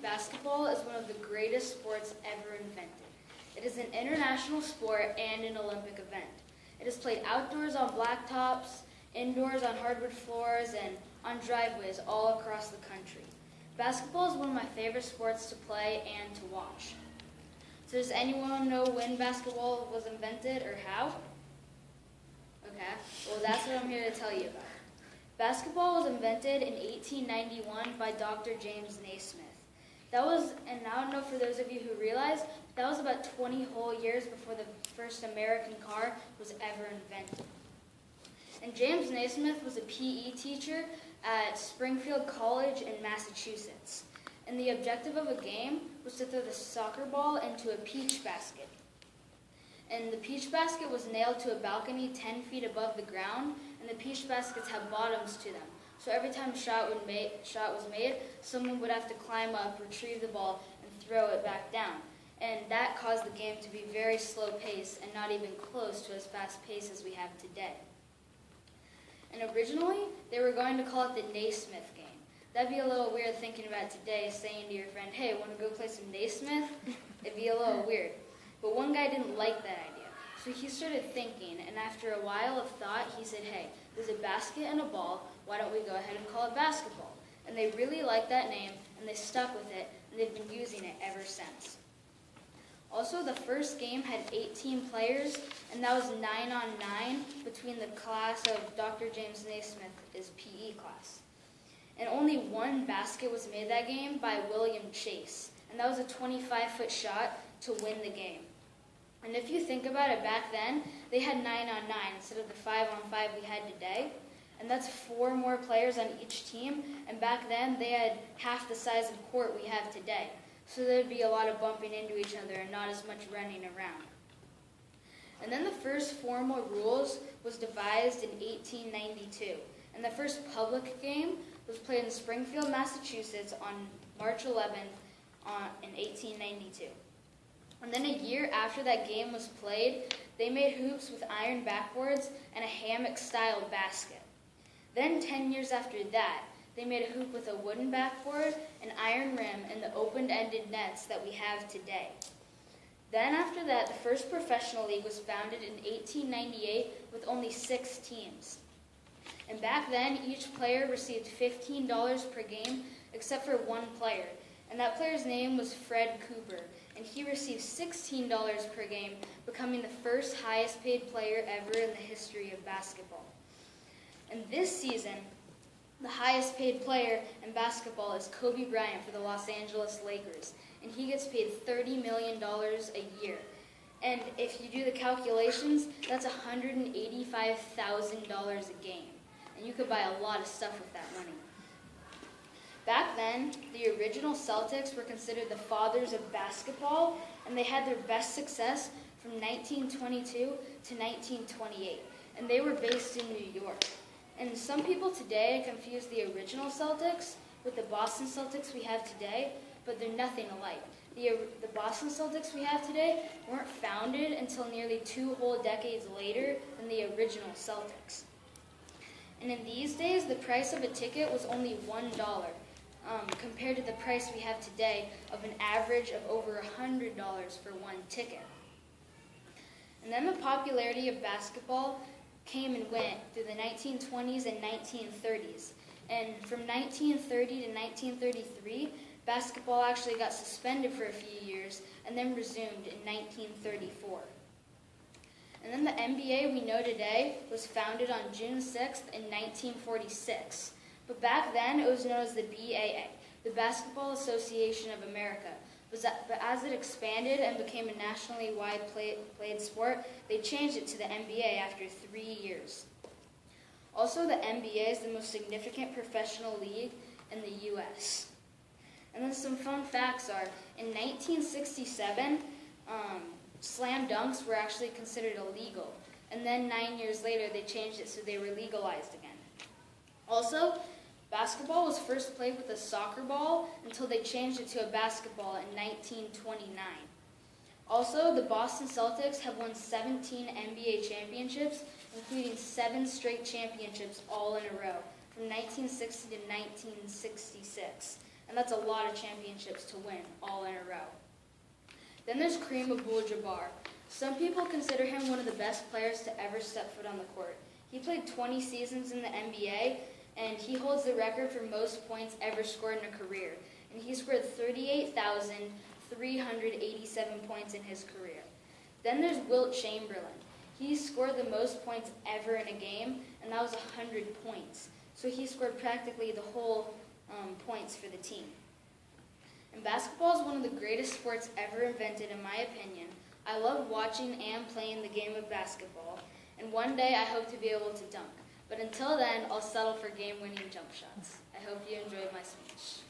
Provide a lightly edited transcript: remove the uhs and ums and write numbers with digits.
basketball is one of the greatest sports ever invented. It is an international sport and an Olympic event. It is played outdoors on blacktops, indoors on hardwood floors, and on driveways all across the country. Basketball is one of my favorite sports to play and to watch. So does anyone know when basketball was invented or how? Okay, well that's what I'm here to tell you about. Basketball was invented in 1891 by Dr. James Naismith. And I don't know for those of you who realize, that was about 20 whole years before the first American car was ever invented. And James Naismith was a PE teacher at Springfield College in Massachusetts. And the objective of a game was to throw the soccer ball into a peach basket. And the peach basket was nailed to a balcony 10 feet above the ground, and the peach baskets have bottoms to them. So every time a shot was made, someone would have to climb up, retrieve the ball, and throw it back down. And that caused the game to be very slow paced and not even close to as fast paced as we have today. And originally, they were going to call it the Naismith game. That'd be a little weird thinking about today, saying to your friend, hey, want to go play some Naismith? It'd be a little weird. But one guy didn't like that idea. So he started thinking, and after a while of thought, he said, hey, there's a basket and a ball, why don't we go ahead and call it basketball? And they really liked that name, and they stuck with it, and they've been using it ever since. Also, the first game had 18 players, and that was 9-on-9 between the class of Dr. James Naismith's PE class. And only one basket was made that game by William Chase, and that was a 25-foot shot to win the game. And if you think about it, back then, they had 9-on-9 instead of the 5-on-5 we had today. And that's 4 more players on each team. And back then, they had half the size of court we have today. So there'd be a lot of bumping into each other and not as much running around. And then the first formal rules was devised in 1892. And the first public game was played in Springfield, Massachusetts on March 11th in 1892. And then a year after that game was played, they made hoops with iron backboards and a hammock-style basket. Then 10 years after that, they made a hoop with a wooden backboard, an iron rim, and the open-ended nets that we have today. Then after that, the first professional league was founded in 1898 with only 6 teams. And back then, each player received $15 per game, except for one player. And that player's name was Fred Cooper. And he received $16 per game, becoming the first highest paid player ever in the history of basketball. And this season, the highest paid player in basketball is Kobe Bryant for the Los Angeles Lakers. And he gets paid $30 million a year. And if you do the calculations, that's $185,000 a game. And you could buy a lot of stuff with that money. Back then, the original Celtics were considered the fathers of basketball, and they had their best success from 1922 to 1928, and they were based in New York. And some people today confuse the original Celtics with the Boston Celtics we have today, but they're nothing alike. The Boston Celtics we have today weren't founded until nearly 2 whole decades later than the original Celtics. And in these days, the price of a ticket was only $1. Compared to the price we have today of an average of over $100 for one ticket. And then the popularity of basketball came and went through the 1920s and 1930s. And from 1930 to 1933, basketball actually got suspended for a few years and then resumed in 1934. And then the NBA we know today was founded on June 6th in 1946. But back then, it was known as the BAA, the Basketball Association of America. But as it expanded and became a nationally wide played sport, they changed it to the NBA after 3 years. Also, the NBA is the most significant professional league in the U.S. And then some fun facts are, in 1967, slam dunks were actually considered illegal. And then 9 years later, they changed it so they were legalized again. Also, basketball was first played with a soccer ball until they changed it to a basketball in 1929. Also, the Boston Celtics have won 17 NBA championships, including 7 straight championships all in a row, from 1960 to 1966. and that's a lot of championships to win, all in a row. Then there's Kareem Abdul-Jabbar. Some people consider him one of the best players to ever step foot on the court. He played 20 seasons in the NBA, and he holds the record for most points ever scored in a career. And he scored 38,387 points in his career. Then there's Wilt Chamberlain. He scored the most points ever in a game, and that was 100 points. So he scored practically the whole points for the team. And basketball is one of the greatest sports ever invented, in my opinion. I love watching and playing the game of basketball, and one day I hope to be able to dunk. But until then, I'll settle for game-winning jump shots. I hope you enjoyed my speech.